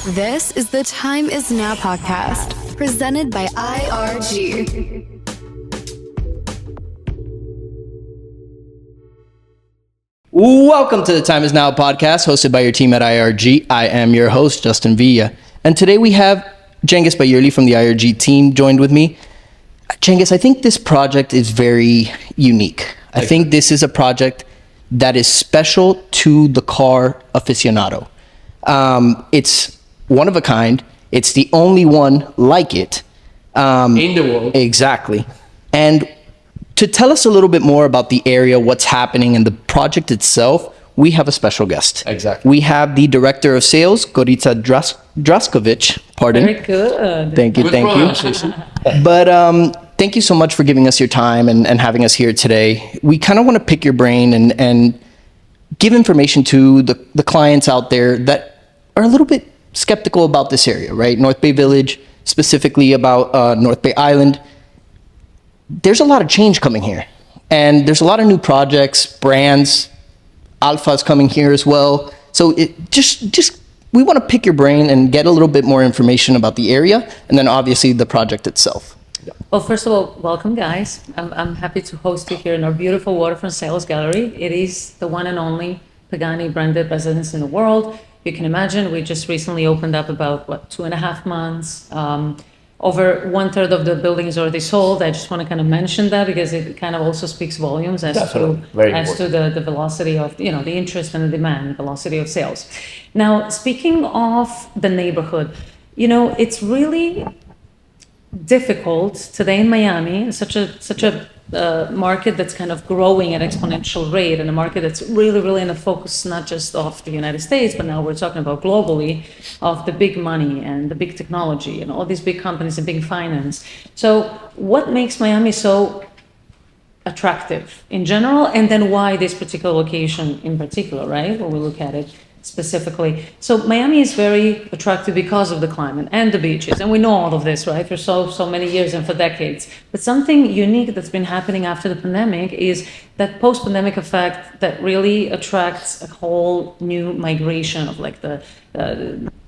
This is the Time Is Now podcast, presented by IRG. Welcome to the Time Is Now podcast, hosted by your team at IRG. I am your host, Justin Villa. And today we have Cengiz Bayurli from the IRG team joined with me. Cengiz, I think this project is very unique. I think this is a project that is special to the car aficionado. It's one of a kind. It's the only one like it. In the world. Exactly. And to tell us a little bit more about the area, what's happening, and the project itself, we have a special guest. Exactly. We have the Director of Sales, Goritza Draskovich. Pardon. Very good. Thank you. But thank you so much for giving us your time and having us here today. We kind of want to pick your brain and give information to the clients out there that are a little bit skeptical about this area, right? North Bay Village, specifically about North Bay Island. There's a lot of change coming here, and there's a lot of new projects, brands, Alpha's coming here as well. So it just we want to pick your brain and get a little bit more information about the area, and then obviously the project itself. Well, first of all, welcome, guys. I'm happy to host you here in our beautiful Waterfront Sales Gallery. It is the one and only Pagani branded residence in the world. You can imagine we just recently opened up about, 2.5 months. Over 1/3 of the building is already sold. I just want to kind of mention that because it kind of also speaks volumes as to the velocity of, the interest and the demand, velocity of sales. Now, speaking of the neighborhood, it's really difficult today in Miami, such a market that's kind of growing at exponential rate, and a market that's really in the focus not just of the United States, but now we're talking about globally, of the big money and the big technology and all these big companies and big finance. So what makes Miami so attractive in general, and then why this particular location in particular, right, when we look at it specifically? So Miami is very attractive because of the climate and the beaches, and we know all of this, right, for so many years and for decades. But something unique that's been happening after the pandemic is that post-pandemic effect that really attracts a whole new migration of like the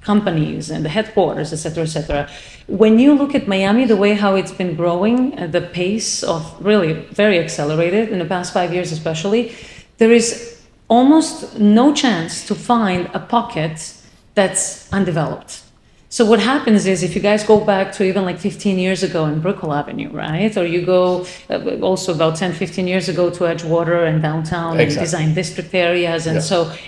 companies and the headquarters, et cetera, et cetera. When you look at Miami, the way how it's been growing, the pace of really very accelerated in the past 5 years especially, there is almost no chance to find a pocket that's undeveloped. So what happens is, if you guys go back to even like 15 years ago in Brickell Avenue, right? Or you go also about 10, 15 years ago to Edgewater and downtown and design district areas. And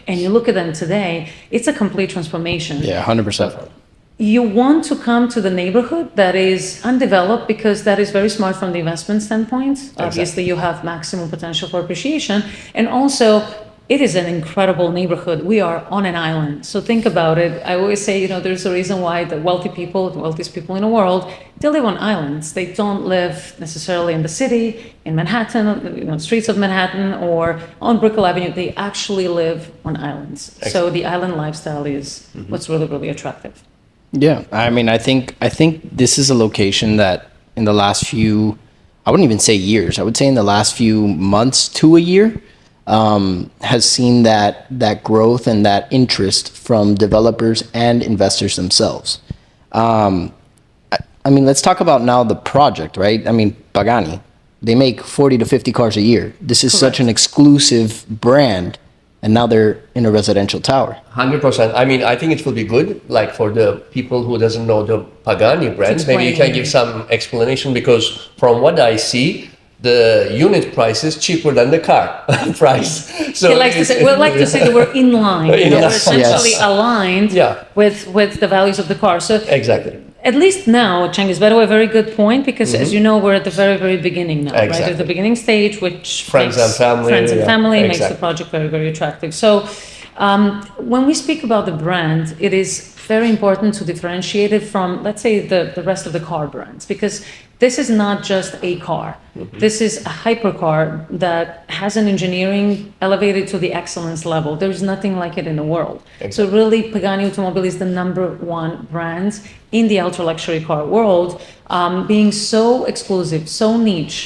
and you look at them today, it's a complete transformation. Yeah, 100%. You want to come to the neighborhood that is undeveloped because that is very smart from the investment standpoint. Obviously, you have maximum potential for appreciation. And also, it is an incredible neighborhood. We are on an island. So think about it. I always say, there's a reason why the wealthiest people in the world, they live on islands. They don't live necessarily in the city, in Manhattan, streets of Manhattan, or on Brickell Avenue. They actually live on islands. Excellent. So the island lifestyle is what's really attractive. Yeah, I mean, I think this is a location that in the last few, I wouldn't even say years, I would say in the last few months to a year, has seen that growth and that interest from developers and investors themselves. I mean, let's talk about now the project, right? I mean, Pagani, they make 40 to 50 cars a year. This is such an exclusive brand, and now they're in a residential tower. 100%. I mean, I think it will be good, like for the people who doesn't know the Pagani brand, maybe you can give some explanation, because from what I see, the unit price is cheaper than the car price. So we like to say that we're in line. We're essentially aligned with the values of the car. So exactly. At least now, Cengiz, by the way, very good point, because as you know, we're at the very beginning now, right? At the beginning stage, which friends and family makes the project very attractive. So when we speak about the brand, it is very important to differentiate it from, let's say, the rest of the car brands, because this is not just a car. This is a hypercar that has an engineering elevated to the excellence level. There's nothing like it in the world. So really, Pagani Automobile is the #1 brand in the ultra luxury car world, being so exclusive, so niche,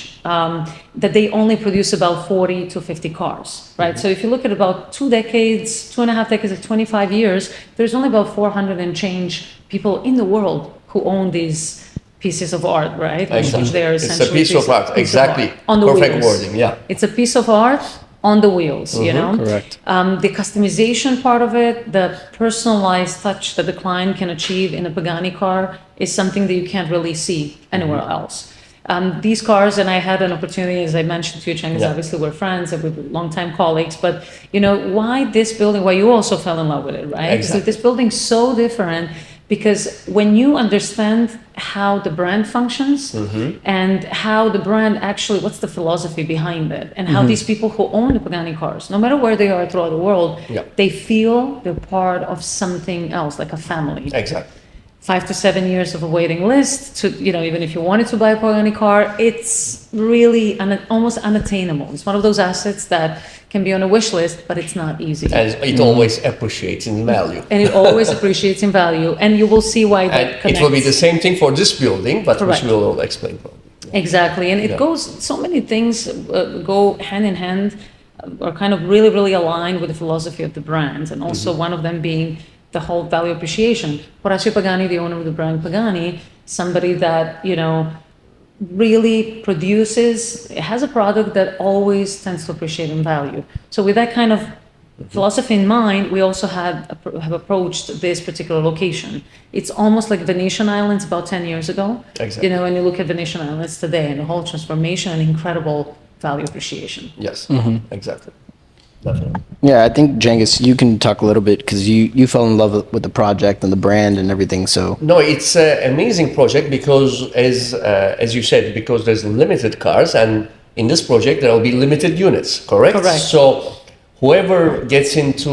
that they only produce about 40 to 50 cars, right? So if you look at about 2 decades, 2.5 decades, of 25 years, there's only about 400 and change people in the world who own these pieces of art, right? Exactly. They're It's a piece of art, exactly. On the Perfect wheels. wording, yeah. It's a piece of art on the wheels, you know? Correct. The customization part of it, the personalized touch that the client can achieve in a Pagani car is something that you can't really see anywhere else. These cars, and I had an opportunity, as I mentioned to you, Cheng, obviously we're friends and we're longtime colleagues, but you know, why this building, why you also fell in love with it, right? Exactly. Because this building's so different, because when you understand how the brand functions and how the brand actually, what's the philosophy behind it, and how these people who own the Pagani cars, no matter where they are throughout the world, they feel they're part of something else, like a family. Exactly. 5 to 7 years of a waiting list to, you know, even if you wanted to buy a Pagani car, it's really almost unattainable. It's one of those assets that can be on a wish list, but it's not easy. And it always appreciates in value. And it always appreciates in value, and you will see why that And connects. it will be the same thing for this building, but Correct. which we'll explain probably. Exactly, and it goes, so many things go hand in hand, or kind of really, really aligned with the philosophy of the brand, and also one of them being the whole value appreciation. Horacio Pagani, the owner of the brand Pagani, somebody that, you know, really produces, has a product that always tends to appreciate in value. So with that kind of philosophy in mind, we also have approached this particular location. It's almost like Venetian Islands about 10 years ago. Exactly. You know, when you look at Venetian Islands today and the whole transformation and incredible value appreciation. Yes, exactly. Definitely. Yeah, I think Cengiz, you can talk a little bit because you fell in love with the project and the brand and everything. So No, it's an amazing project because, as you said, because there's limited cars, and in this project there will be limited units. Correct. Correct. So whoever gets into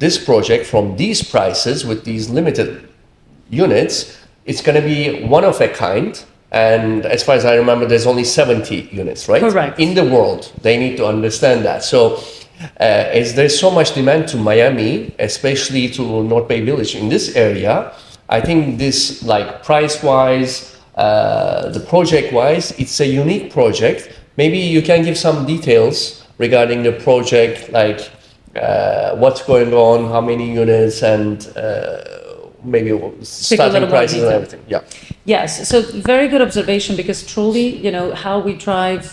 this project from these prices with these limited units, it's going to be one of a kind. And as far as I remember, there's only 70 units, right? Correct. In the world. They need to understand that. So as there's so much demand to Miami, especially to North Bay Village in this area, I think this, like price-wise, the project-wise, it's a unique project. Maybe you can give some details regarding the project, like what's going on, how many units, and maybe starting prices and everything. Yeah. Yes, so very good observation, because truly, you know, how we drive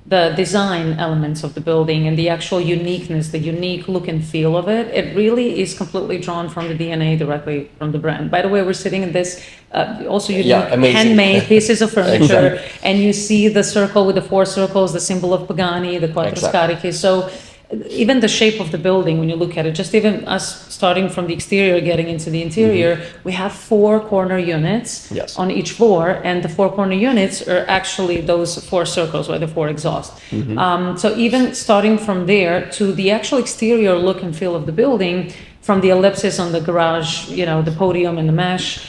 the design elements of the building and the actual uniqueness, the unique look and feel of it, it really is completely drawn from the DNA directly from the brand. By the way, we're sitting in this also unique handmade pieces of furniture, and you see the circle with the 4 circles, the symbol of Pagani, the quattro scariche. So even the shape of the building, when you look at it, just even us starting from the exterior, getting into the interior, we have 4 corner units on each floor, and the 4 corner units are actually those 4 circles, or the 4 exhausts. So even starting from there to the actual exterior look and feel of the building, from the ellipses on the garage, you know, the podium and the mesh,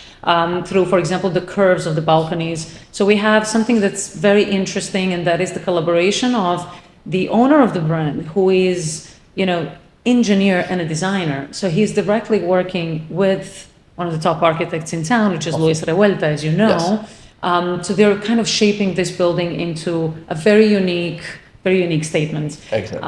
through, for example, the curves of the balconies. So we have something that's very interesting, and that is the collaboration of the owner of the brand, who is, you know, engineer and a designer. So he's directly working with one of the top architects in town, which is Luis Revuelta, as you know. So they're kind of shaping this building into a very unique statement. Exactly.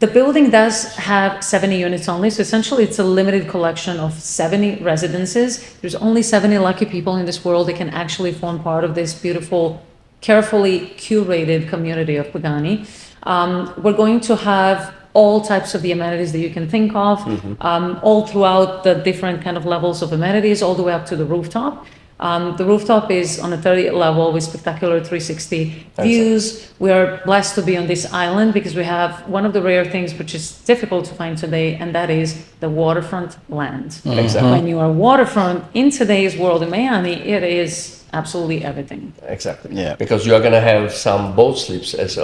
The building does have 70 units only, so essentially it's a limited collection of 70 residences. There's only 70 lucky people in this world that can actually form part of this beautiful, carefully curated community of Pagani. We're going to have all types of the amenities that you can think of, all throughout the different kind of levels of amenities, all the way up to the rooftop. The rooftop is on a 30th level with spectacular 360 views. We are blessed to be on this island because we have one of the rare things which is difficult to find today, and that is the waterfront land. Exactly. When you are waterfront in today's world in Miami, it is absolutely everything. Exactly. Yeah. Because you are going to have some boat slips as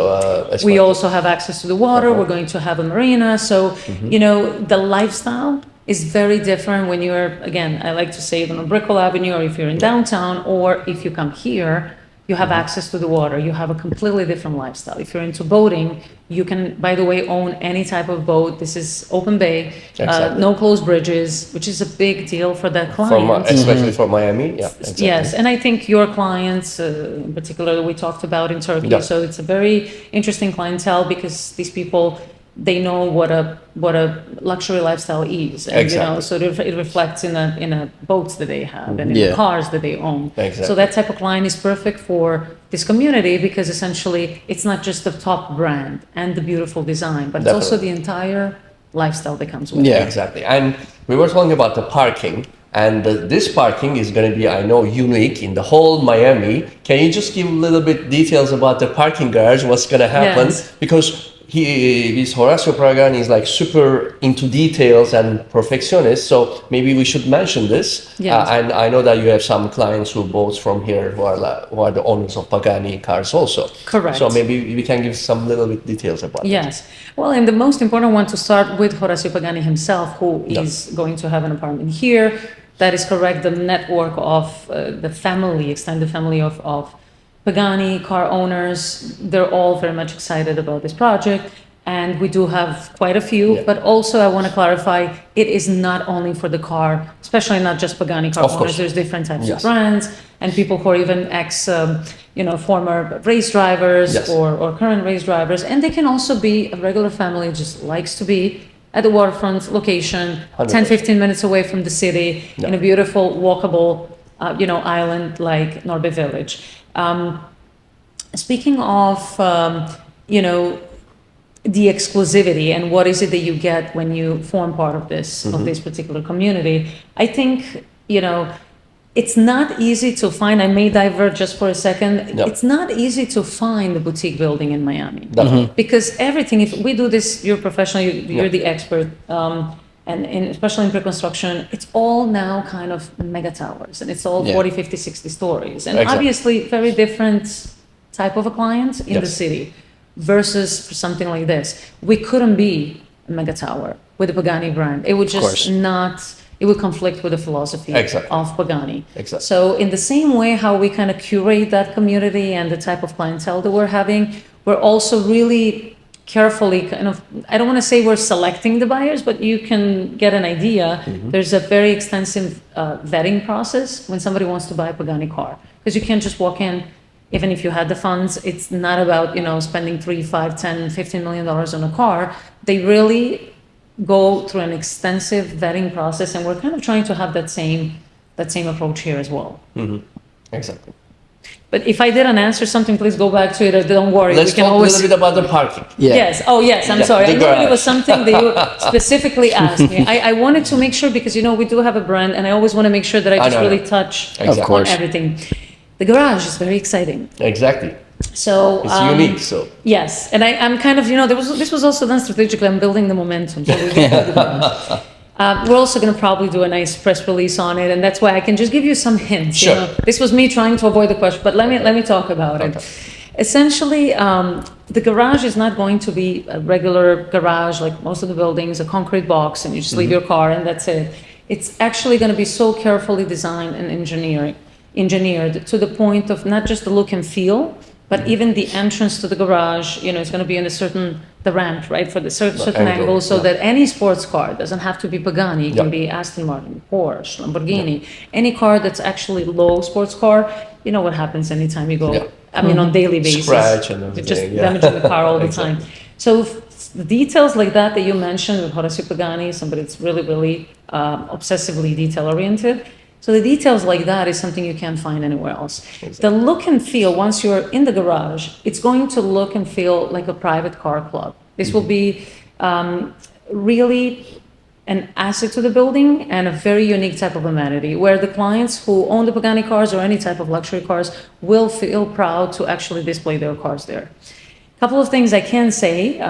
we well. also have access to the water. We're going to have a marina. So, you know, the lifestyle is very different when you're, again, I like to say, on Brickell Avenue, or if you're in downtown, or if you come here You have access to the water. You have a completely different lifestyle. If you're into boating, you can, by the way, own any type of boat. This is open bay, no closed bridges, which is a big deal for that client. Especially for Miami. Yeah, exactly. Yes, and I think your clients, in particular, we talked about in Turkey. Yeah. So it's a very interesting clientele because these people, they know what a luxury lifestyle is, and so it reflects in a boats that they have and in the cars that they own. Exactly. So that type of client is perfect for this community because essentially it's not just the top brand and the beautiful design, but it's also the entire lifestyle that comes with it. Yeah, exactly. And we were talking about the parking. And this parking is going to be, I know, unique in the whole Miami. Can you just give a little bit details about the parking garage? What's going to happen? Yes. Because Horacio Pagani is like super into details and perfectionist. So maybe we should mention this. Yes. And I know that you have some clients who bought from here who are the owners of Pagani cars also. Correct. So maybe we can give some little bit details about Yes. Well, and the most important one to start with Horacio Pagani himself, who is going to have an apartment here. That is correct. The network of the family, extended family of Pagani car owners, they're all very much excited about this project. And we do have quite a few, but also I want to clarify, it is not only for the car, especially not just Pagani car owners. There's different types of brands and people who are even former race drivers or current race drivers. And they can also be a regular family who just likes to be at the waterfront location, 10, 15 minutes away from the city, in a beautiful, walkable, island like Norbe Village. Speaking of, the exclusivity and what is it that you get when you form part of this particular community, I think, it's not easy to find. I may divert just for a second. It's not easy to find a boutique building in Miami because everything. If we do this, you're professional. You're the expert, and especially in pre-construction, it's all now kind of mega towers, and it's all 40, 50, 60 stories, and obviously very different type of a client in the city versus for something like this. We couldn't be a mega tower with the Pagani brand. It would just not. It would conflict with the philosophy of Pagani. Exactly. So in the same way how we kind of curate that community and the type of clientele that we're having, we're also really carefully kind of, I don't want to say we're selecting the buyers, but you can get an idea. There's a very extensive vetting process when somebody wants to buy a Pagani car. Because you can't just walk in, even if you had the funds. It's not about, spending $3, $5, $10, $15 million on a car. They really go through an extensive vetting process, and we're kind of trying to have that same approach here as well. Exactly. But if I didn't answer something, please go back to it. Or don't worry. Let's talk a little bit about the parking. Yes. Oh, yes. I'm sorry. I knew it was something that you specifically asked me. I wanted to make sure because we do have a brand, and I always want to make sure that I just really touch on everything. The garage is very exciting. Exactly. So it's unique. So yes, and I'm kind of this was also done strategically. I'm building the momentum. So we're also going to probably do a nice press release on it, and that's why I can just give you some hints. Sure. This was me trying to avoid the question, but let me talk about it. Essentially, the garage is not going to be a regular garage like most of the buildings, a concrete box, and you just leave your car and that's it. It's actually going to be so carefully designed and engineered to the point of not just the look and feel, but even the entrance to the garage, it's going to be in the ramp, right, for the certain angle, so that any sports car doesn't have to be Pagani. It can be Aston Martin, Porsche, Lamborghini, any car that's actually low sports car. You know what happens anytime you go, on daily basis. Scratch and everything. You're just damaging the car all the time. So the details like that you mentioned with Horacio Pagani, somebody that's really, really obsessively detail-oriented. So the details like that is something you can't find anywhere else. Exactly. The look and feel, once you're in the garage, it's going to look and feel like a private car club. This will be really an asset to the building and a very unique type of amenity where the clients who own the Pagani cars or any type of luxury cars will feel proud to actually display their cars there. A couple of things I can say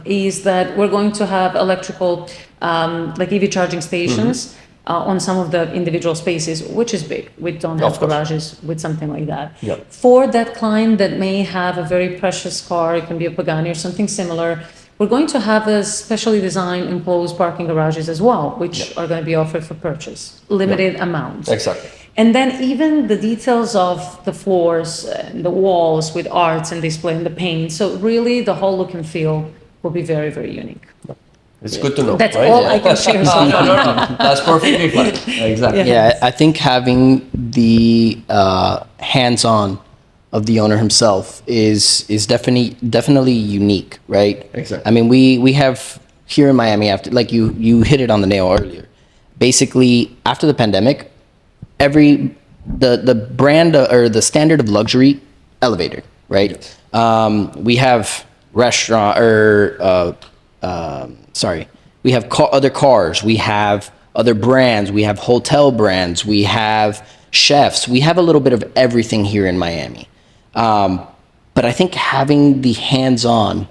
is that we're going to have electrical, like EV charging stations, on some of the individual spaces, which is big. We don't have garages with something like that. Yep. For that client that may have a very precious car, it can be a Pagani or something similar, we're going to have a specially designed enclosed parking garages as well, which are going to be offered for purchase, limited amounts. Exactly. And then even the details of the floors and the walls with arts and display and the paint. So really the whole look and feel will be very, very unique. It's good to know. That's right? all I can share so far. That's perfectly fine. Exactly. Yeah, I think having the hands-on of the owner himself is definitely unique, right? Exactly. I mean, we have here in Miami, after, like you hit it on the nail earlier. Basically, after the pandemic, the brand or the standard of luxury elevated, right? Yes. We have restaurant or we have other cars, we have other brands, we have hotel brands, we have chefs, we have a little bit of everything here in Miami. But I think having the hands-on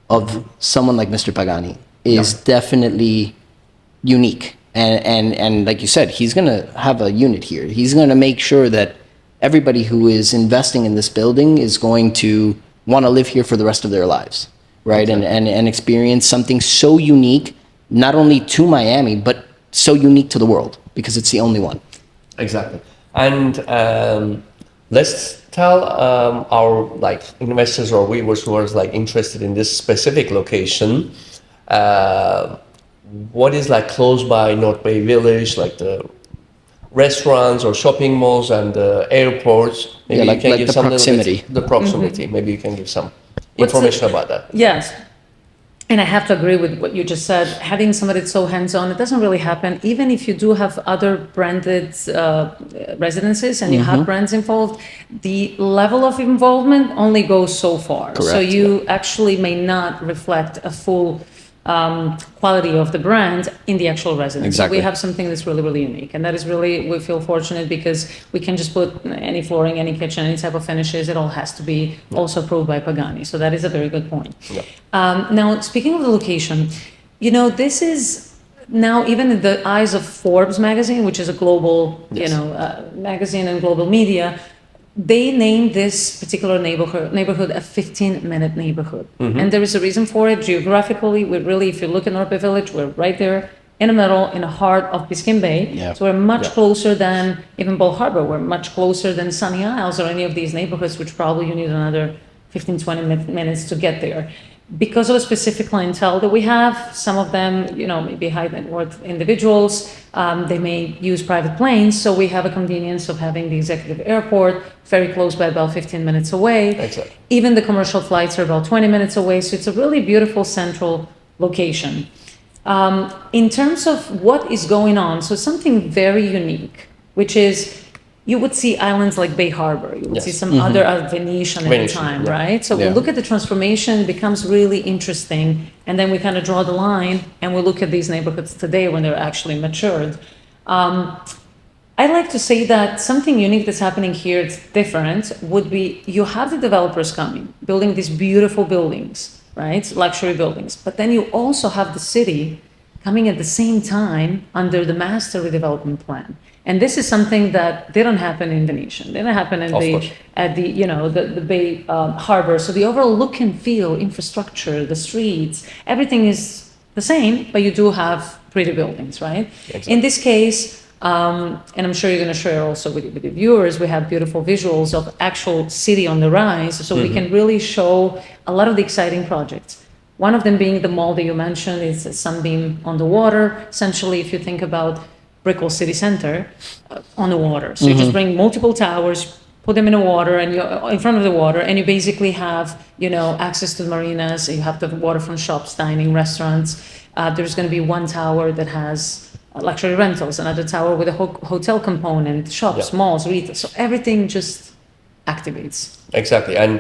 of someone like Mr. Pagani is definitely unique. And like you said, he's going to have a unit here. He's going to make sure that everybody who is investing in this building is going to want to live here for the rest of their lives, right? Exactly. And experience something so unique, not only to Miami, but so unique to the world, because it's the only one. Exactly. And let's tell our like investors or viewers who are like interested in this specific location, what is like close by North Bay Village, like the restaurants or shopping malls and the airports. Maybe Yeah, you like can give the some proximity. the proximity. Maybe you can give some What's information about that. Yes. And I have to agree with what you just said. Having somebody that's so hands-on, it doesn't really happen. Even if you do have other branded residences and you have brands involved, the level of involvement only goes so far. So Correct. you actually may not reflect a full quality of the brand in the actual residence. Exactly. So we have something that's really, really unique. And that is really, we feel fortunate because we can just put any flooring, any kitchen, any type of finishes. It all has to be also approved by Pagani. So that is a very good point. Yeah. Now, speaking of the location, you know, this is now even in the eyes of Forbes magazine, which is a global, Yes. magazine and global media, they named this particular neighborhood a 15-minute neighborhood. And there is a reason for it. Geographically, we really, if you look at North Bay Village, we're right there in the middle, in the heart of Biscayne Bay. Yeah. So we're much Yeah. closer than even Bal Harbour. We're much closer than Sunny Isles or any of these neighborhoods, which probably you need another 15, 20 minutes to get there. Because of a specific clientele that we have, some of them, maybe high net worth individuals, they may use private planes. So we have a convenience of having the executive airport very close by, about 15 minutes away. Exactly. Even the commercial flights are about 20 minutes away. So it's a really beautiful central location. In terms of what is going on, so something very unique, which is you would see islands like Bay Harbor, you would Yes. see some other Venetian at the Venetian, time, yeah. right? So we Yeah. look at the transformation, it becomes really interesting, and then we kind of draw the line and we look at these neighborhoods today when they're actually matured. I like to say that something unique that's happening here, it's different, would be you have the developers coming, building these beautiful buildings, right? Luxury buildings. But then you also have the city coming at the same time under the master redevelopment plan. And this is something that didn't happen in Venetian, didn't happen in Of course. the Bay Harbor. So the overall look and feel, infrastructure, the streets, everything is the same, but you do have pretty buildings, right? Exactly. In this case, and I'm sure you're going to share also with the viewers, we have beautiful visuals of actual city on the rise, so we can really show a lot of the exciting projects. One of them being the mall that you mentioned, is Sunbeam on the water. Essentially, if you think about Brickell City Center on the water, so you just bring multiple towers, put them in the water, and you're in front of the water, and you basically have access to the marinas. You have the waterfront shops, dining, restaurants. There's going to be one tower that has luxury rentals, another tower with a hotel component, shops, Yeah. malls, retail. So everything just activates. Exactly. And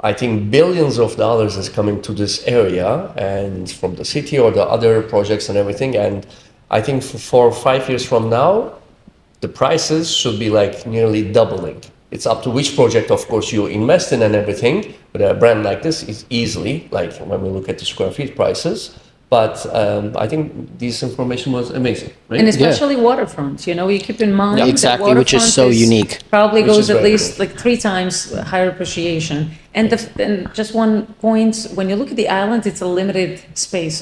I think billions of dollars is coming to this area and from the city or the other projects and everything. And I think for 5 years from now, the prices should be like nearly doubling. It's up to which project, of course, you invest in and everything. But a brand like this is easily, like when we look at the square feet prices. But I think this information was amazing, right? And especially Waterfront, you keep in mind that Exactly, which is Waterfront so unique. Probably Which goes is at very least like 3 times higher appreciation. And just one point, when you look at the island, it's a limited space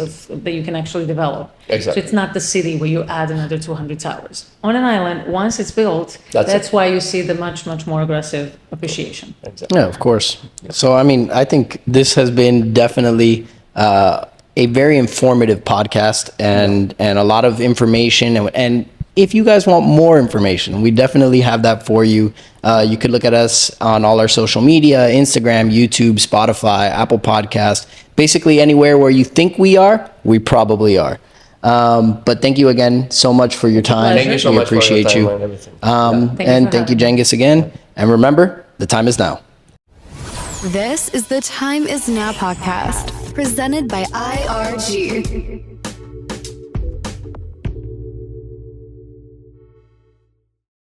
that you can actually develop. Exactly. So it's not the city where you add another 200 towers. On an island, once it's built, That's that's it. why you see the much, much more aggressive appreciation. Exactly. Yeah, of course. So, I mean, I think this has been definitely a very informative podcast and a lot of information. And if you guys want more information, we definitely have that for you. You could look at us on all our social media, Instagram, YouTube, Spotify, Apple Podcast, basically anywhere where you think we are, we probably are. But thank you again so much for your time. Thank you so we much appreciate for your you. time and everything. Thank you, Cengiz, again. And remember, the time is now. This is the Time Is Now podcast, presented by IRG.